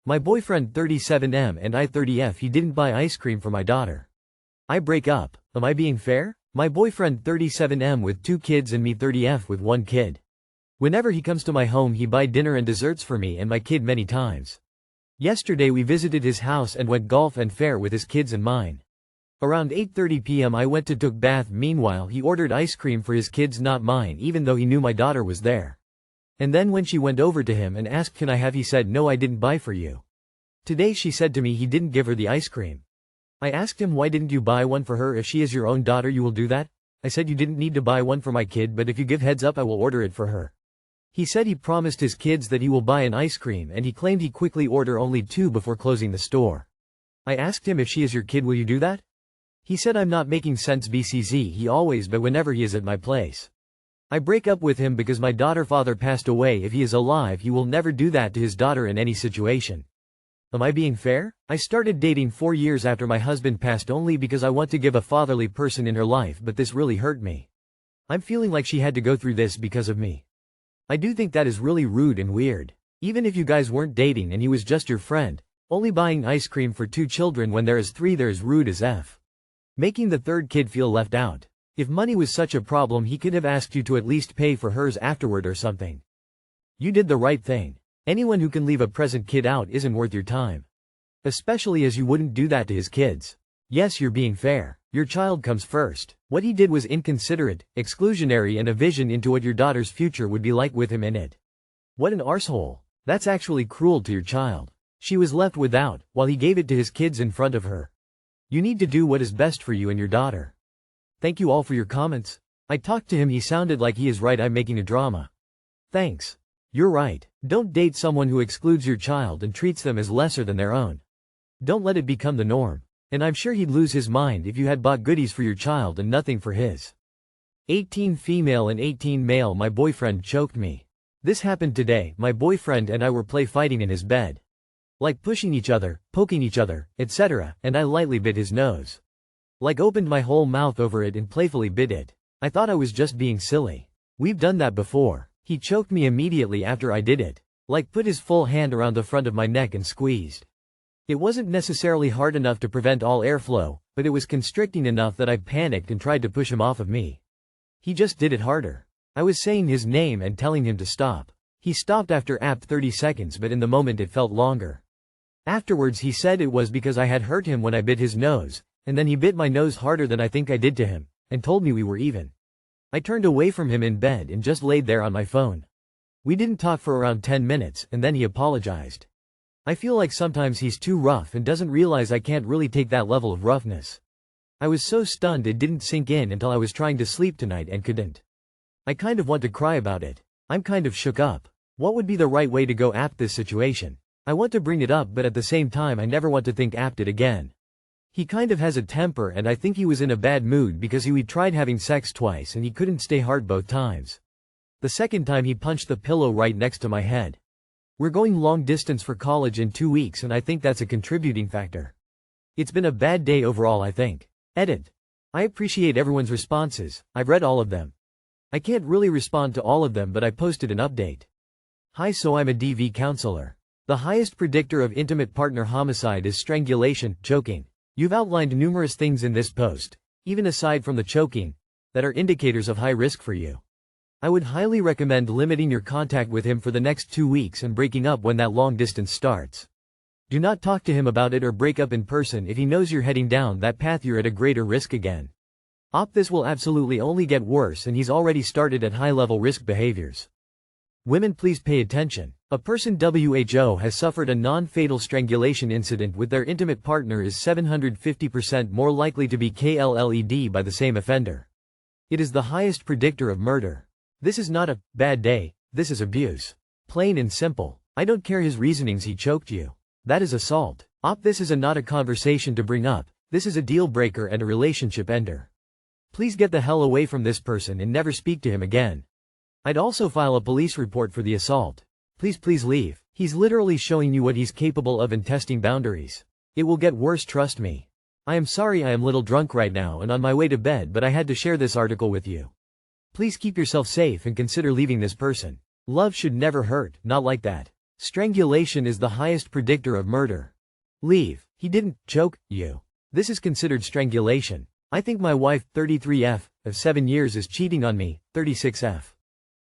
My boyfriend 37M and I 30F. He didn't buy ice cream for my daughter. I break up. Am I being fair? My boyfriend 37M with 2 kids and me 30F with 1 kid. Whenever he comes to my home he buy dinner and desserts for me and my kid many times. Yesterday we visited his house and went golf and fair with his kids and mine. Around 8:30 p.m. I went to took bath. Meanwhile he ordered ice cream for his kids, not mine, even though he knew my daughter was there. And then when she went over to him and asked can I have, he said no, I didn't buy for you. Today she said to me he didn't give her the ice cream. I asked him why didn't you buy one for her? If she is your own daughter you will do that? I said you didn't need to buy one for my kid, but if you give heads up I will order it for her. He said he promised his kids that he will buy an ice cream and he claimed he quickly order only 2 before closing the store. I asked him if she is your kid will you do that? He said I'm not making sense. BCZ he always but whenever he is at my place. I break up with him because my daughter father passed away. If he is alive he will never do that to his daughter in any situation. Am I being fair? I started dating 4 years after my husband passed only because I want to give a fatherly person in her life, but this really hurt me. I'm feeling like she had to go through this because of me. I do think that is really rude and weird. Even if you guys weren't dating and he was just your friend, only buying ice cream for 2 children when there is 3 there is rude as F. Making the 3rd kid feel left out. If money was such a problem he could have asked you to at least pay for hers afterward or something. You did the right thing. Anyone who can leave a present kid out isn't worth your time. Especially as you wouldn't do that to his kids. Yes, you're being fair. Your child comes first. What he did was inconsiderate, exclusionary, and a vision into what your daughter's future would be like with him in it. What an arsehole. That's actually cruel to your child. She was left without, while he gave it to his kids in front of her. You need to do what is best for you and your daughter. Thank you all for your comments. I talked to him, he sounded like he is right, I'm making a drama. Thanks. You're right. Don't date someone who excludes your child and treats them as lesser than their own. Don't let it become the norm. And I'm sure he'd lose his mind if you had bought goodies for your child and nothing for his. 18 female and 18 male. My boyfriend choked me. This happened today. My boyfriend and I were fighting in his bed. Like pushing each other, poking each other, etc., and I lightly bit his nose. Like opened my whole mouth over it and playfully bit it. I thought I was just being silly. We've done that before. He choked me immediately after I did it. Like put his full hand around the front of my neck and squeezed. It wasn't necessarily hard enough to prevent all airflow, but it was constricting enough that I panicked and tried to push him off of me. He just did it harder. I was saying his name and telling him to stop. He stopped after apt 30 seconds, but in the moment it felt longer. Afterwards he said it was because I had hurt him when I bit his nose, and then he bit my nose harder than I think I did to him, and told me we were even. I turned away from him in bed and just laid there on my phone. We didn't talk for around 10 minutes, and then he apologized. I feel like sometimes he's too rough and doesn't realize I can't really take that level of roughness. I was so stunned it didn't sink in until I was trying to sleep tonight and couldn't. I kind of want to cry about it. I'm kind of shook up. What would be the right way to go at this situation? I want to bring it up, but at the same time I never want to think apt it again. He kind of has a temper, and I think he was in a bad mood because we tried having sex twice and he couldn't stay hard both times. The second time he punched the pillow right next to my head. We're going long distance for college in 2 weeks and I think that's a contributing factor. It's been a bad day overall, I think. Edit. I appreciate everyone's responses. I've read all of them. I can't really respond to all of them, but I posted an update. Hi, so I'm a DV counselor. The highest predictor of intimate partner homicide is strangulation, choking. You've outlined numerous things in this post, even aside from the choking, that are indicators of high risk for you. I would highly recommend limiting your contact with him for the next 2 weeks and breaking up when that long distance starts. Do not talk to him about it or break up in person if he knows you're heading down that path. You're at a greater risk again. This will absolutely only get worse, and he's already started at high-level risk behaviors. Women, please pay attention. A person WHO has suffered a non-fatal strangulation incident with their intimate partner is 750% more likely to be killed by the same offender. It is the highest predictor of murder. This is not a bad day, this is abuse. Plain and simple. I don't care his reasonings, he choked you. That is assault. This is not a conversation to bring up, this is a deal breaker and a relationship ender. Please get the hell away from this person and never speak to him again. I'd also file a police report for the assault. Please leave. He's literally showing you what he's capable of and testing boundaries. It will get worse, trust me. I am sorry I am little drunk right now and on my way to bed, but I had to share this article with you. Please keep yourself safe and consider leaving this person. Love should never hurt, not like that. Strangulation is the highest predictor of murder. Leave. He didn't choke you. This is considered strangulation. I think my wife, 33F, of 7 years is cheating on me, 36F.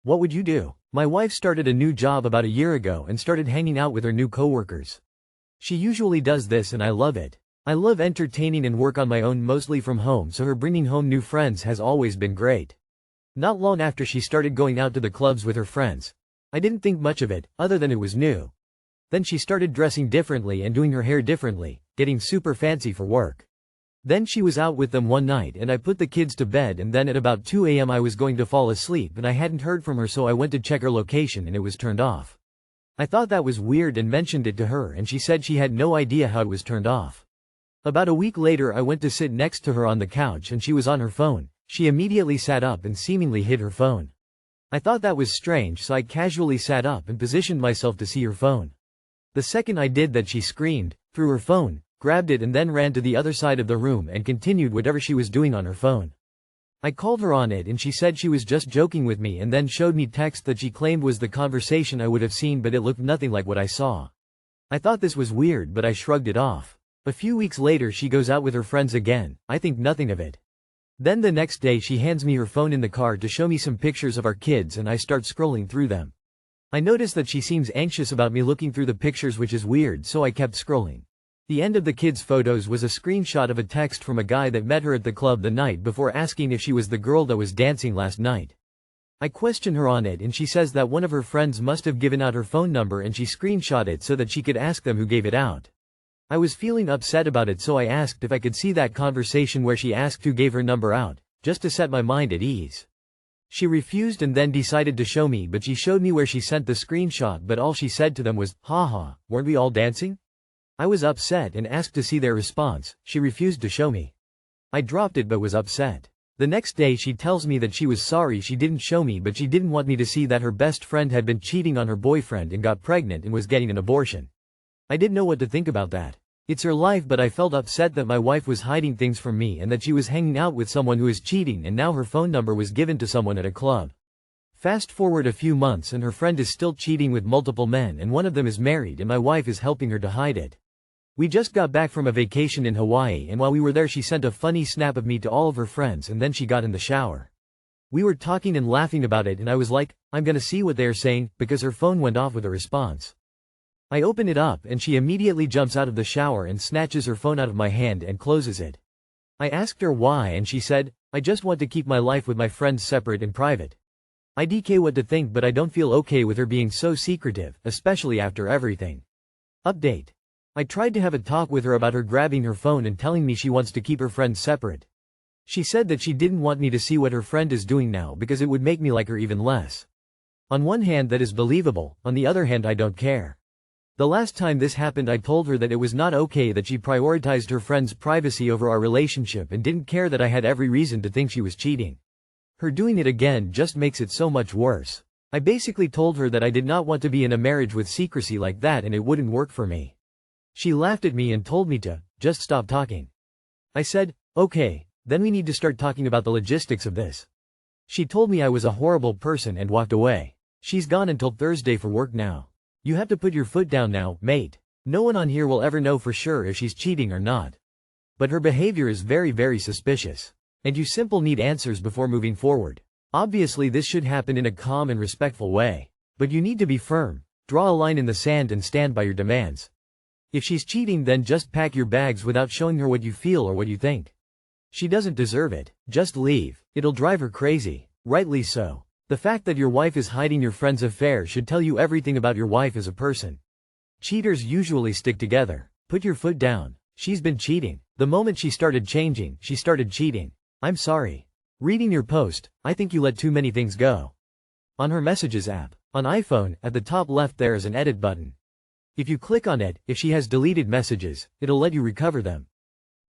What would you do? My wife started a new job about a year ago and started hanging out with her new coworkers. She usually does this and I love it. I love entertaining and work on my own mostly from home, so her bringing home new friends has always been great. Not long after she started going out to the clubs with her friends. I didn't think much of it, other than it was new. Then she started dressing differently and doing her hair differently, getting super fancy for work. Then she was out with them one night and I put the kids to bed, and then at about 2 a.m. I was going to fall asleep and I hadn't heard from her, so I went to check her location and it was turned off. I thought that was weird and mentioned it to her, and she said she had no idea how it was turned off. About a week later I went to sit next to her on the couch and she was on her phone. She immediately sat up and seemingly hid her phone. I thought that was strange, so I casually sat up and positioned myself to see her phone. The second I did that, she screamed, threw her phone, grabbed it and then ran to the other side of the room and continued whatever she was doing on her phone. I called her on it and she said she was just joking with me, and then showed me text that she claimed was the conversation I would have seen, but it looked nothing like what I saw. I thought this was weird, but I shrugged it off. A few weeks later she goes out with her friends again. I think nothing of it. Then the next day she hands me her phone in the car to show me some pictures of our kids, and I start scrolling through them. I notice that she seems anxious about me looking through the pictures, which is weird, so I kept scrolling. The end of the kids' photos was a screenshot of a text from a guy that met her at the club the night before, asking if she was the girl that was dancing last night. I question her on it and she says that one of her friends must have given out her phone number and she screenshot it so that she could ask them who gave it out. I was feeling upset about it, so I asked if I could see that conversation where she asked who gave her number out, just to set my mind at ease. She refused and then decided to show me, but she showed me where she sent the screenshot, but all she said to them was, "Haha, weren't we all dancing?" I was upset and asked to see their response. She refused to show me. I dropped it but was upset. The next day she tells me that she was sorry she didn't show me, but she didn't want me to see that her best friend had been cheating on her boyfriend and got pregnant and was getting an abortion. I didn't know what to think about that. It's her life, but I felt upset that my wife was hiding things from me and that she was hanging out with someone who is cheating, and now her phone number was given to someone at a club. Fast forward a few months and her friend is still cheating with multiple men, and one of them is married and my wife is helping her to hide it. We just got back from a vacation in Hawaii, and while we were there she sent a funny snap of me to all of her friends, and then she got in the shower. We were talking and laughing about it and I was like, I'm gonna see what they are saying, because her phone went off with a response. I open it up and she immediately jumps out of the shower and snatches her phone out of my hand and closes it. I asked her why and she said, I just want to keep my life with my friends separate and private. I DK what to think, but I don't feel okay with her being so secretive, especially after everything. Update. I tried to have a talk with her about her grabbing her phone and telling me she wants to keep her friends separate. She said that she didn't want me to see what her friend is doing now because it would make me like her even less. On one hand that is believable, on the other hand I don't care. The last time this happened I told her that it was not okay that she prioritized her friend's privacy over our relationship and didn't care that I had every reason to think she was cheating. Her doing it again just makes it so much worse. I basically told her that I did not want to be in a marriage with secrecy like that and it wouldn't work for me. She laughed at me and told me to just stop talking. I said, okay, then we need to start talking about the logistics of this. She told me I was a horrible person and walked away. She's gone until Thursday for work now. You have to put your foot down now, mate. No one on here will ever know for sure if she's cheating or not. But her behavior is very, very suspicious. And you simple need answers before moving forward. Obviously this should happen in a calm and respectful way. But you need to be firm, draw a line in the sand and stand by your demands. If she's cheating, then just pack your bags without showing her what you feel or what you think. She doesn't deserve it. Just leave. It'll drive her crazy. Rightly so. The fact that your wife is hiding your friend's affair should tell you everything about your wife as a person. Cheaters usually stick together. Put your foot down. She's been cheating. The moment she started changing, she started cheating. I'm sorry. Reading your post, I think you let too many things go. On her Messages app, on iPhone, at the top left there is an edit button. If you click on it, if she has deleted messages, it'll let you recover them.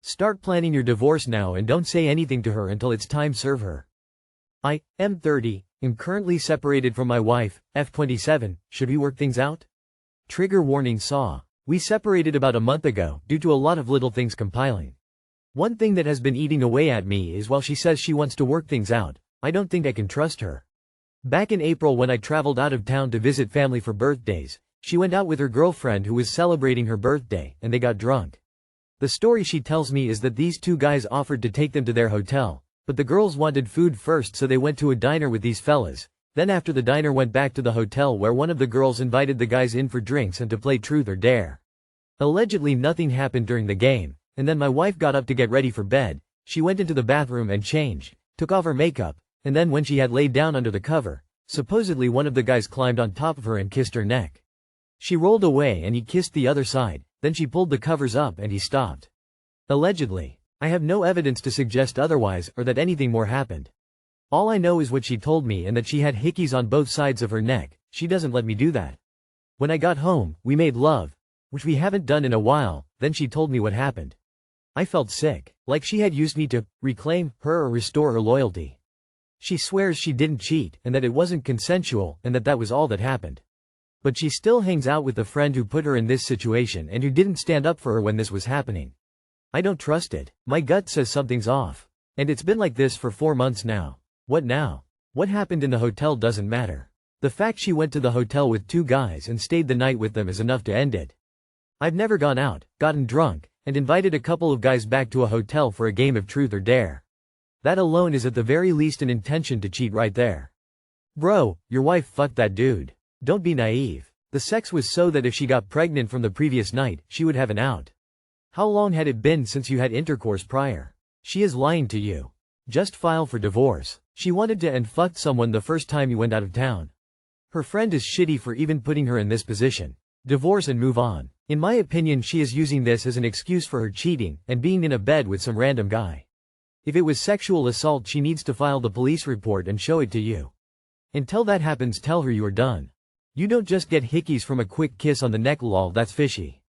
Start planning your divorce now and don't say anything to her until it's time. Serve her. I am 30, am currently separated from my wife, F27, should we work things out? Trigger warning saw. We separated about a month ago, due to a lot of little things compiling. One thing that has been eating away at me is while she says she wants to work things out, I don't think I can trust her. Back in April when I traveled out of town to visit family for birthdays, She went out with her girlfriend who was celebrating her birthday, and they got drunk. The story she tells me is that these two guys offered to take them to their hotel, but the girls wanted food first, so they went to a diner with these fellas. Then after the diner went back to the hotel where one of the girls invited the guys in for drinks and to play truth or dare. Allegedly nothing happened during the game, and then my wife got up to get ready for bed. She went into the bathroom and changed, took off her makeup, and then when she had laid down under the cover, supposedly one of the guys climbed on top of her and kissed her neck. She rolled away and he kissed the other side, then she pulled the covers up and he stopped. Allegedly. I have no evidence to suggest otherwise or that anything more happened. All I know is what she told me and that she had hickeys on both sides of her neck. She doesn't let me do that. When I got home, we made love, which we haven't done in a while, then she told me what happened. I felt sick, like she had used me to reclaim her or restore her loyalty. She swears she didn't cheat and that it wasn't consensual and that was all that happened. But she still hangs out with the friend who put her in this situation and who didn't stand up for her when this was happening. I don't trust it. My gut says something's off. And it's been like this for 4 months now. What now? What happened in the hotel doesn't matter. The fact she went to the hotel with 2 guys and stayed the night with them is enough to end it. I've never gone out, gotten drunk, and invited a couple of guys back to a hotel for a game of truth or dare. That alone is at the very least an intention to cheat right there. Bro, your wife fucked that dude. Don't be naive. The sex was so that if she got pregnant from the previous night, she would have an out. How long had it been since you had intercourse prior? She is lying to you. Just file for divorce. She wanted to and fucked someone the first time you went out of town. Her friend is shitty for even putting her in this position. Divorce and move on. In my opinion, she is using this as an excuse for her cheating and being in a bed with some random guy. If it was sexual assault, she needs to file the police report and show it to you. Until that happens, tell her you are done. You don't just get hickeys from a quick kiss on the neck, lol, that's fishy.